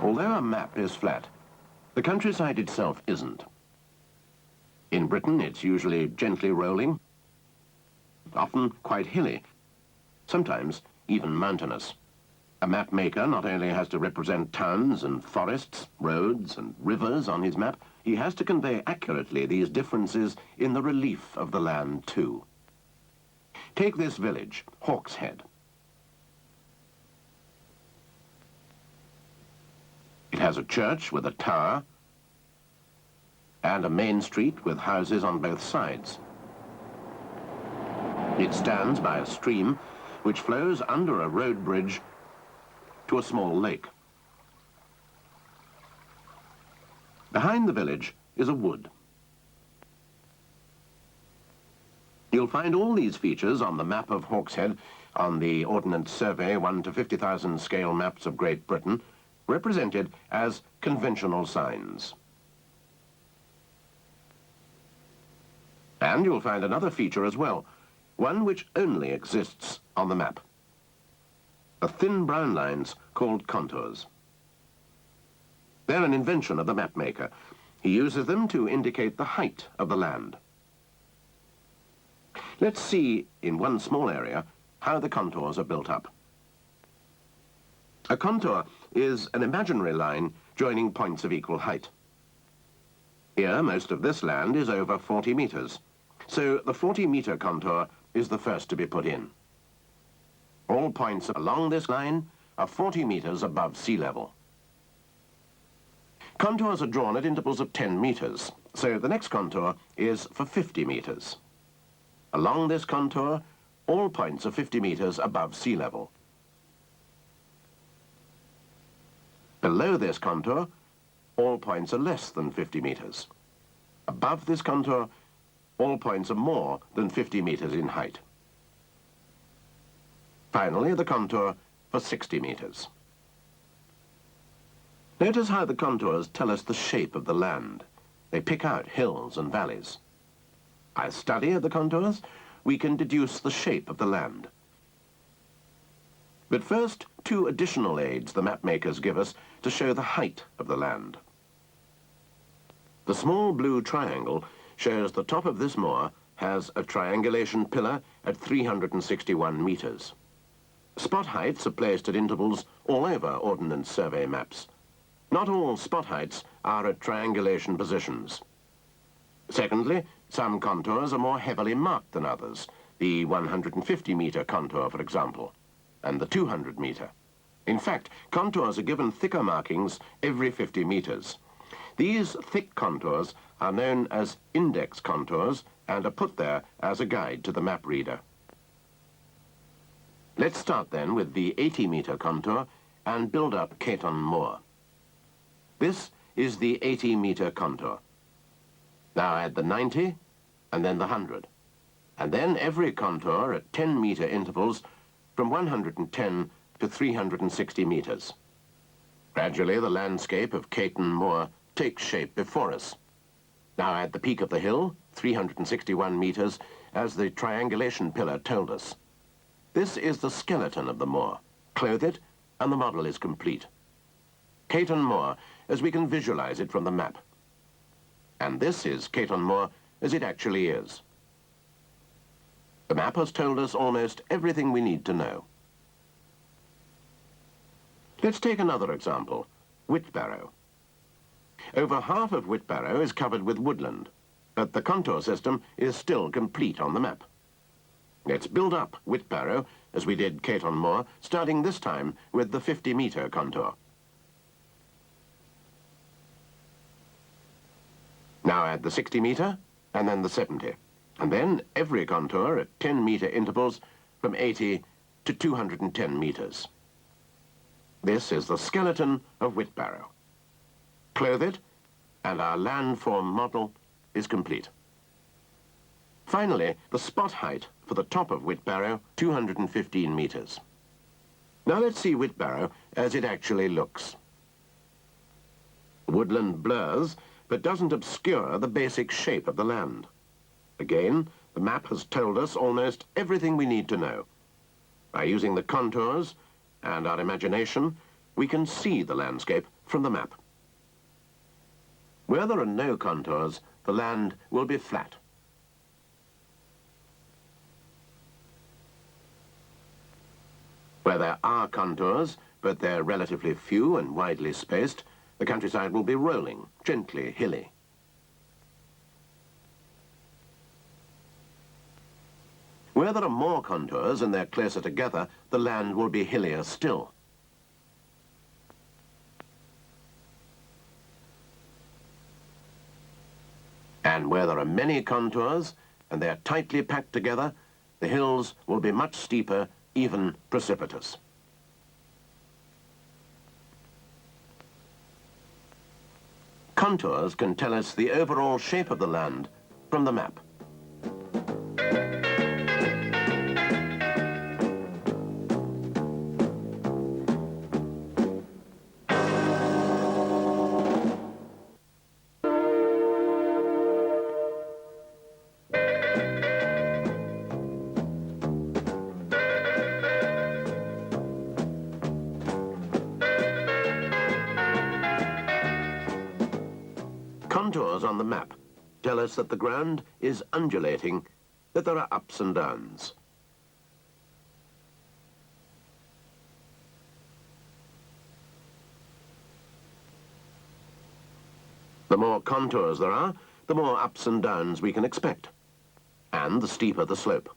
Although a map is flat, the countryside itself isn't. In Britain, it's usually gently rolling, often quite hilly, sometimes even mountainous. A map maker not only has to represent towns and forests, roads and rivers on his map, he has to convey accurately these differences in the relief of the land too. Take this village, Hawkshead. It has a church with a tower and a main street with houses on both sides. It stands by a stream which flows under a road bridge to a small lake. Behind the village is a wood. You'll find all these features on the map of Hawkshead on the Ordnance Survey 1 to 50,000 scale maps of Great Britain, represented as conventional signs. And you'll find another feature as well, one which only exists on the map. The thin brown lines called contours. They're an invention of the map maker. He uses them to indicate the height of the land. Let's see, in one small area, how the contours are built up. A contour is an imaginary line joining points of equal height. Here, most of this land is over 40 meters, so the 40-meter contour is the first to be put in. All points along this line are 40 meters above sea level. Contours are drawn at intervals of 10 meters, so the next contour is for 50 meters. Along this contour, all points are 50 meters above sea level. Below this contour, all points are less than 50 meters. Above this contour, all points are more than 50 meters in height. Finally, the contour for 60 meters. Notice how the contours tell us the shape of the land. They pick out hills and valleys. By a study of the contours, we can deduce the shape of the land. But first, two additional aids the map makers give us to show the height of the land. The small blue triangle shows the top of this moor has a triangulation pillar at 361 meters. Spot heights are placed at intervals all over Ordnance Survey maps. Not all spot heights are at triangulation positions. Secondly, some contours are more heavily marked than others, the 150-meter contour, for example, and the 200-meter. In fact, contours are given thicker markings every 50 meters. These thick contours are known as index contours and are put there as a guide to the map reader. Let's start then with the 80-meter contour and build up Caton Moor. This is the 80-meter contour. Now add the 90 and then the 100. And then every contour at 10-meter intervals from 110 to 360 meters. Gradually, the landscape of Caton Moor takes shape before us. Now add the peak of the hill, 361 meters, as the triangulation pillar told us. This is the skeleton of the moor. Clothe it, and the model is complete. Caton Moor, as we can visualize it from the map. And this is Caton Moor as it actually is. The map has told us almost everything we need to know. Let's take another example, Whitbarrow. Over half of Whitbarrow is covered with woodland, but the contour system is still complete on the map. Let's build up Whitbarrow, as we did Caton Moor, starting this time with the 50-meter contour. Now add the 60-meter, and then the 70. And then every contour at 10-meter intervals from 80 to 210 meters. This is the skeleton of Whitbarrow. Clothe it, and our landform model is complete. Finally, the spot height for the top of Whitbarrow, 215 meters. Now let's see Whitbarrow as it actually looks. Woodland blurs, but doesn't obscure the basic shape of the land. Again, the map has told us almost everything we need to know. By using the contours and our imagination, we can see the landscape from the map. Where there are no contours, the land will be flat. Where there are contours, but they're relatively few and widely spaced, the countryside will be rolling, gently hilly. Where there are more contours and they're closer together, the land will be hillier still. And where there are many contours and they're tightly packed together, the hills will be much steeper, even precipitous. Contours can tell us the overall shape of the land from the map. Contours on the map tell us that the ground is undulating, that there are ups and downs. The more contours there are, the more ups and downs we can expect, and the steeper the slope.